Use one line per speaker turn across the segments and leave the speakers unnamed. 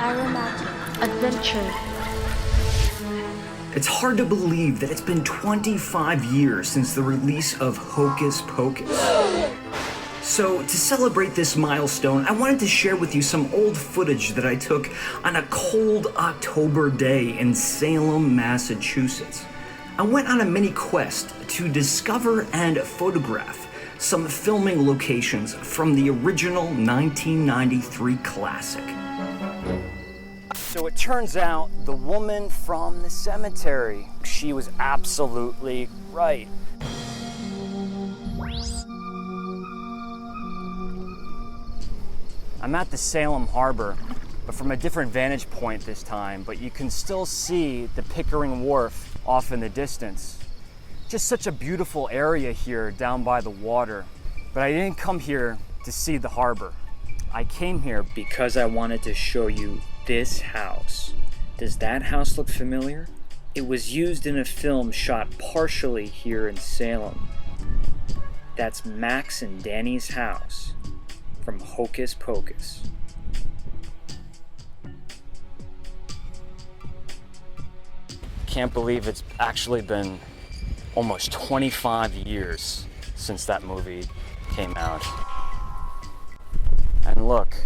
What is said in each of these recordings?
Aromatic. Adventure.
It's hard to believe that it's been 25 years since the release of Hocus Pocus. So, to celebrate this milestone, I wanted to share with you some old footage that I took on a cold October day in Salem, Massachusetts. I went on a mini quest to discover and photograph some filming locations from the original 1993 classic. So it turns out the woman from the cemetery, she was absolutely right. I'm at the Salem Harbor, but from a different vantage point this time, but you can still see the Pickering Wharf off in the distance. Just such a beautiful area here down by the water. But I didn't come here to see the harbor. I came here because I wanted to show you this house. Does that house look familiar? It was used in a film shot partially here in Salem. That's Max and Danny's house from Hocus Pocus. Can't believe it's actually been almost 25 years since that movie came out. And look,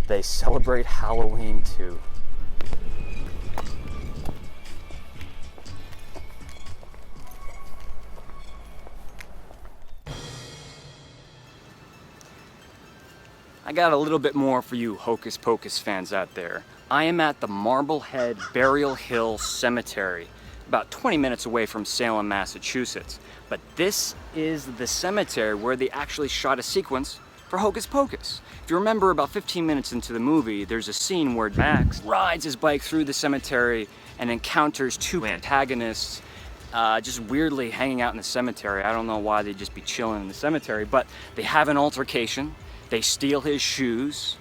they celebrate Halloween too. I got a little bit more for you Hocus Pocus fans out there. I am at the Marblehead Burial Hill Cemetery, about 20 minutes away from Salem, Massachusetts. But this is the cemetery where they actually shot a sequence for Hocus Pocus. If you remember, about 15 minutes into the movie, there's a scene where Max rides his bike through the cemetery and encounters two antagonists just weirdly hanging out in the cemetery. I don't know why they'd just be chilling in the cemetery, but they have an altercation. They steal his shoes,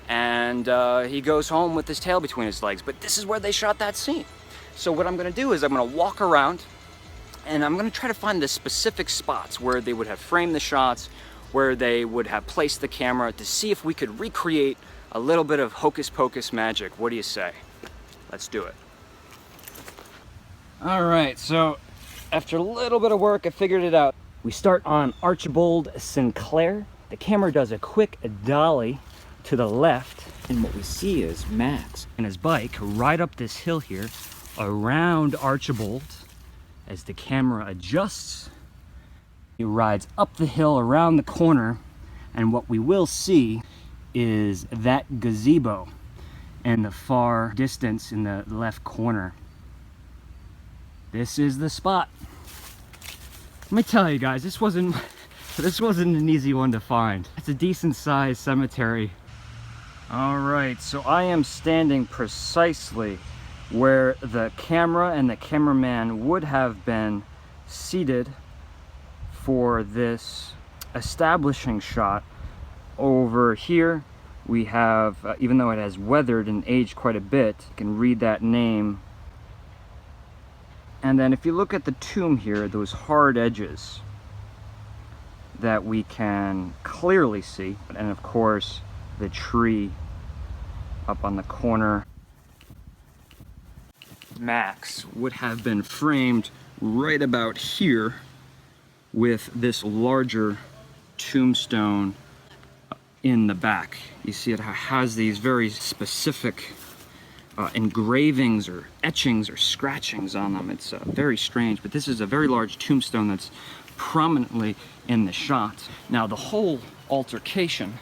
and he goes home with his tail between his legs. But this is where they shot that scene. So what I'm gonna do is I'm gonna walk around, and I'm gonna try to find the specific spots where they would have framed the shots, where they would have placed the camera, to see if we could recreate a little bit of Hocus Pocus magic. What do you say? Let's do it. All right, so after a little bit of work, I figured it out. We start on Archibald Sinclair. The camera does a quick dolly to the left, and what we see is Max and his bike ride up this hill here around Archibald. As the camera adjusts, he rides up the hill around the corner, and what we will see is that gazebo in the far distance in the left corner. This is the spot. Let me tell you guys, this wasn't an easy one to find. It's a decent sized cemetery. All right, so I am standing precisely where the camera and the cameraman would have been seated for this establishing shot. Over here we have, even though it has weathered and aged quite a bit, you can read that name. And then if you look at the tomb here, those hard edges that we can clearly see, and of course the tree up on the corner. Max would have been framed right about here with this larger tombstone in the back. You see it has these very specific engravings or etchings or scratchings on them. It's very strange, but this is a very large tombstone that's prominently in the shot. Now the whole altercation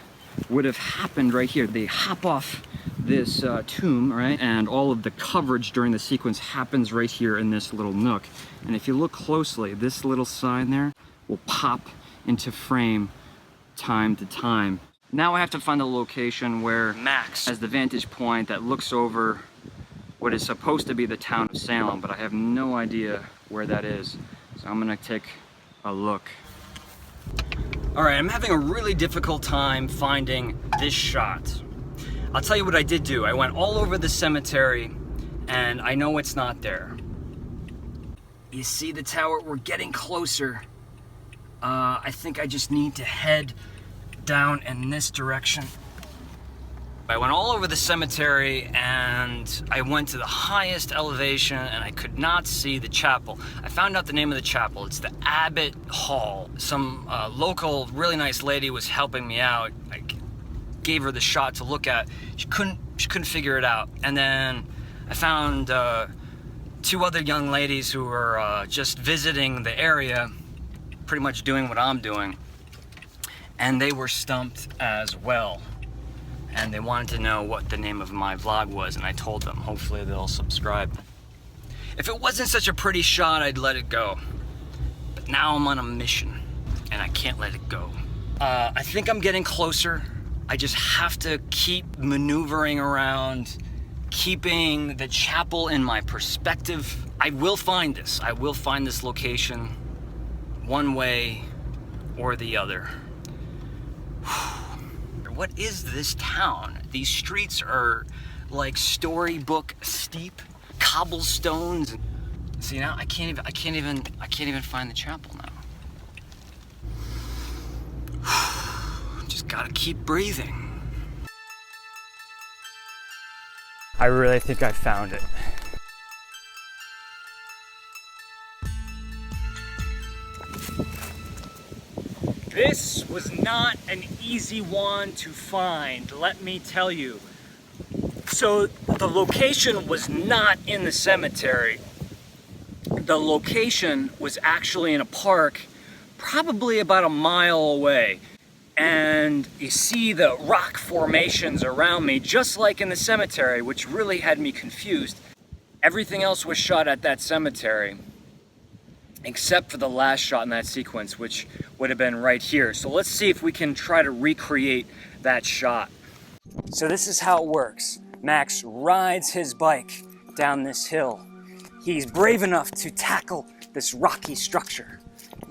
would have happened right here. They hop off this tomb, right? And all of the coverage during the sequence happens right here in this little nook. And if you look closely, this little sign there will pop into frame time to time. Now I have to find a location where Max has the vantage point that looks over what is supposed to be the town of Salem, but I have no idea where that is. So I'm gonna take a look. All right, I'm having a really difficult time finding this shot. I'll tell you what I did do. I went all over the cemetery, and I know it's not there. You see the tower? We're getting closer. I think I just need to head down in this direction. I went all over the cemetery and I went to the highest elevation and I could not see the chapel. I found out the name of the chapel. It's the Abbot Hall. Some local really nice lady was helping me out. I gave her the shot to look at. She couldn't figure it out. And then I found two other young ladies who were just visiting the area, pretty much doing what I'm doing. And they were stumped as well. And they wanted to know what the name of my vlog was, and I told them. Hopefully they'll subscribe. If it wasn't such a pretty shot, I'd let it go. But now I'm on a mission, and I can't let it go. I think I'm getting closer. I just have to keep maneuvering around, keeping the chapel in my perspective. I will find this. I will find this location one way or the other. What is this town? These streets are like storybook steep, cobblestones. See, now I can't even find the chapel now. Just gotta keep breathing. I really think I found it. This was not an easy one to find, let me tell you. So the location was not in the cemetery. The location was actually in a park, probably about a mile away. And you see the rock formations around me, just like in the cemetery, which really had me confused. Everything else was shot at that cemetery, except for the last shot in that sequence, which would have been right here. So let's see if we can try to recreate that shot. So this is how it works. Max rides his bike down this hill. He's brave enough to tackle this rocky structure.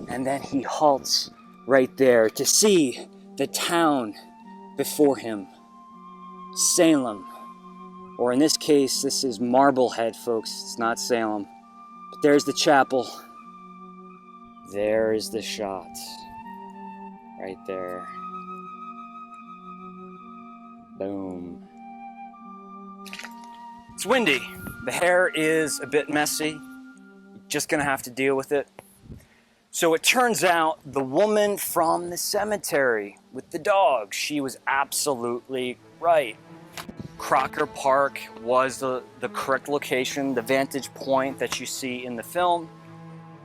And then he halts right there to see the town before him. Salem. Or in this case, this is Marblehead, folks. It's not Salem. But there's the chapel. There is the shot, right there. Boom. It's windy. The hair is a bit messy. Just gonna have to deal with it. So it turns out the woman from the cemetery with the dog, she was absolutely right. Crocker Park was the correct location, the vantage point that you see in the film.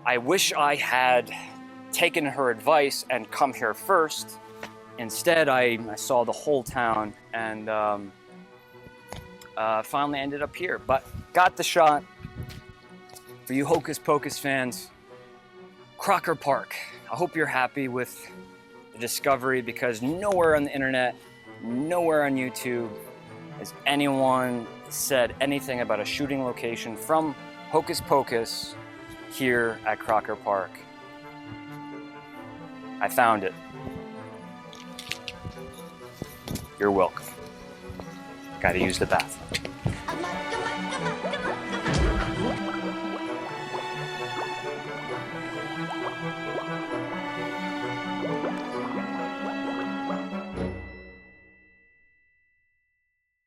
I wish I had taken her advice and come here first. Instead, I saw the whole town and finally ended up here. But got the shot. For you Hocus Pocus fans, Crocker Park. I hope you're happy with the discovery, because nowhere on the internet, nowhere on YouTube has anyone said anything about a shooting location from Hocus Pocus here at Crocker Park. I found it. You're welcome. Gotta use the bathroom.